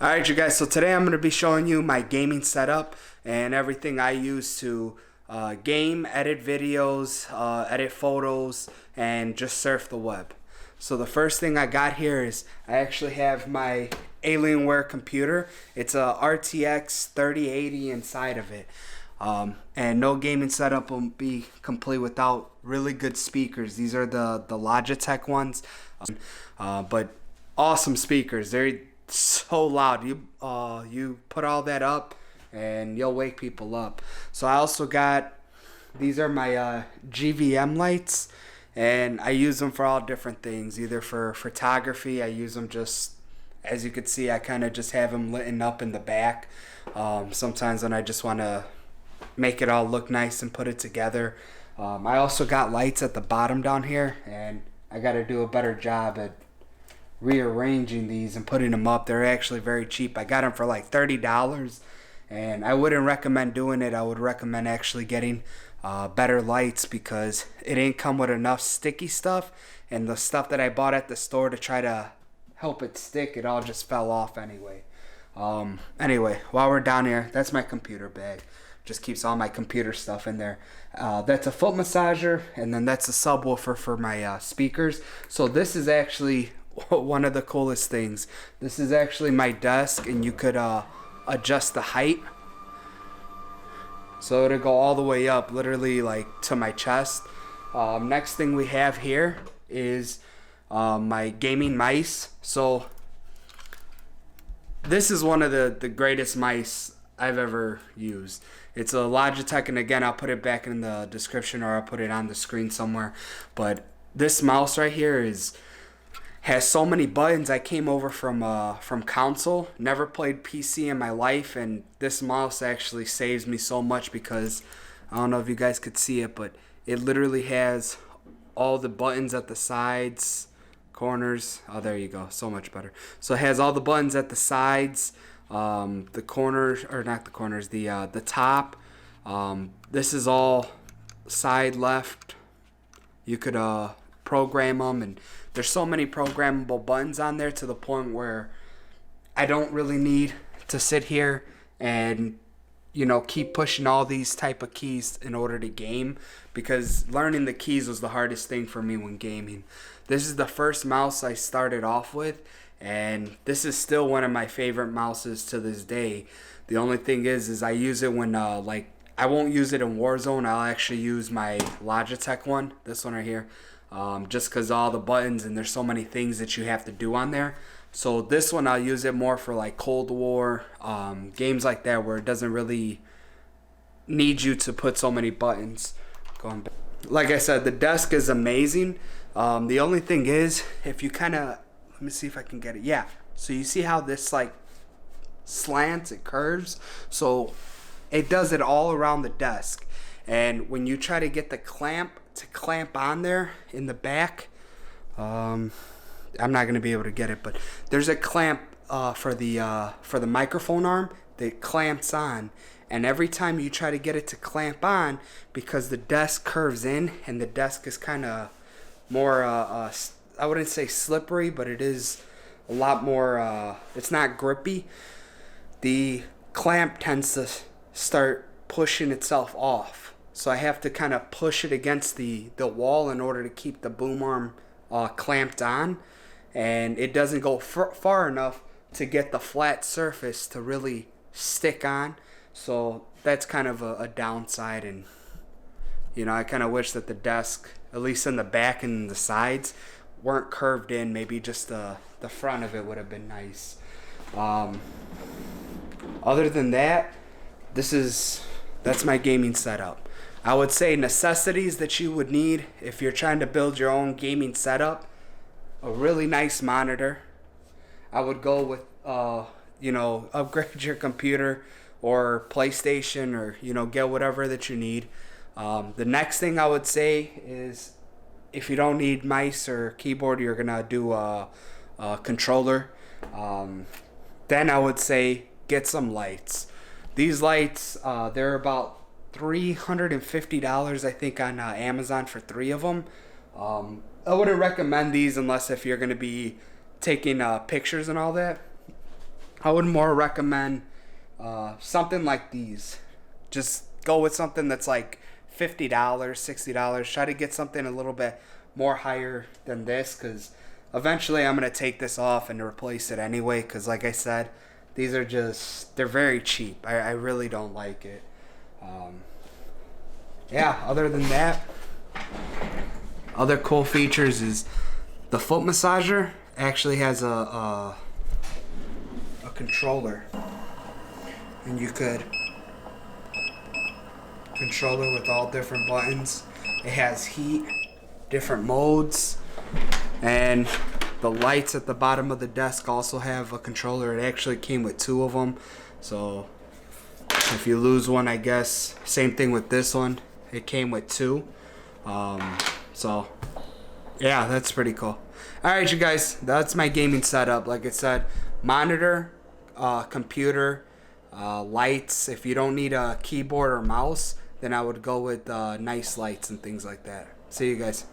Alright you guys, so today I'm going to be showing you my gaming setup and everything I use to game, edit videos, edit photos, and just surf the web. So the first thing I got here is I actually have my Alienware computer. It's a RTX 3080 inside of it. And no gaming setup will be complete without really good speakers. These are the Logitech ones, but awesome speakers. They're so loud. You put all that up and you'll wake people up. So I also got, these are my GVM lights, and I use them for all different things. Either for photography, I use them just, as you can see, I kind of just have them lit up in the back. Sometimes when I just want to make it all look nice and put it together. I also got lights at the bottom down here, and I got to do a better job at rearranging these and putting them up. They're actually very cheap. I got them for like $30, and I wouldn't recommend doing it. I would recommend actually getting better lights, because it ain't come with enough sticky stuff, and the stuff that I bought at the store to try to help it stick, it all just fell off anyway. Anyway, while we're down here, that's my computer bag. Just keeps all my computer stuff in there. That's a foot massager, and then that's a subwoofer for my speakers. So this is actually one of the coolest things. This is actually my desk, and you could adjust the height, so it'll go all the way up, literally like to my chest. Next thing we have here is my gaming mice. So this is one of the greatest mice I've ever used. It's a Logitech, and again, I'll put it back in the description, or I'll put it on the screen somewhere. But this mouse right here has so many buttons. I came over from console, never played PC in my life, and this mouse actually saves me so much, because I don't know if you guys could see it, but it literally has all the buttons at the sides, corners. Oh, there you go, so much better. So it has all the buttons at the sides, the corners, or not the corners, the top. This is all side left. You could program them, and there's so many programmable buttons on there, to the point where I don't really need to sit here and keep pushing all these type of keys in order to game, because learning the keys was the hardest thing for me when gaming. This is the first mouse I started off with, and this is still one of my favorite mouses to this day. The only thing is I use it when like, I won't use it in Warzone. I'll actually use my Logitech one, this one right here, just because all the buttons, and there's so many things that you have to do on there. So this one, I'll use it more for like Cold War, games like that, where it doesn't really need you to put so many buttons. Going back, like I said, the desk is amazing. The only thing is, if you kind of, let me see if I can get it. Yeah, so you see how this like slants, it curves, so it does it all around the desk. And when you try to get the clamp to clamp on there in the back, I'm not gonna be able to get it, but there's a clamp for the microphone arm that clamps on, and every time you try to get it to clamp on, because the desk curves in, and the desk is kind of more I wouldn't say slippery, but it is a lot more it's not grippy. The clamp tends to start pushing itself off, so I have to kind of push it against the wall in order to keep the boom arm clamped on, and it doesn't go far enough to get the flat surface to really stick on. So that's kind of a downside, and I kind of wish that the desk, at least in the back and the sides, weren't curved in. Maybe just the front of it would have been nice. Other than that, that's my gaming setup. I would say necessities that you would need if you're trying to build your own gaming setup: a really nice monitor. I would go with upgrade your computer or PlayStation, or get whatever that you need. The next thing I would say is, if you don't need mice or keyboard, you're gonna do a controller. Then I would say get some lights. These lights, they're about $350, I think, on Amazon for 3 of them. I wouldn't recommend these unless if you're gonna be taking pictures and all that. I would more recommend something like these. Just go with something that's like $50, $60. Try to get something a little bit more higher than this, because eventually I'm going to take this off and replace it anyway, because like I said, these are just, they're very cheap. I really don't like it. Yeah, other than that, other cool features is the foot massager actually has a controller, and you could control it with all different buttons. It has heat, different modes, and the lights at the bottom of the desk also have a controller. It actually came with two of them, so if you lose one, I guess same thing with this one, it came with two. So yeah, that's pretty cool. Alright, you guys, that's my gaming setup. Like I said, monitor, computer, lights. If you don't need a keyboard or mouse, then I would go with nice lights and things like that. See you guys.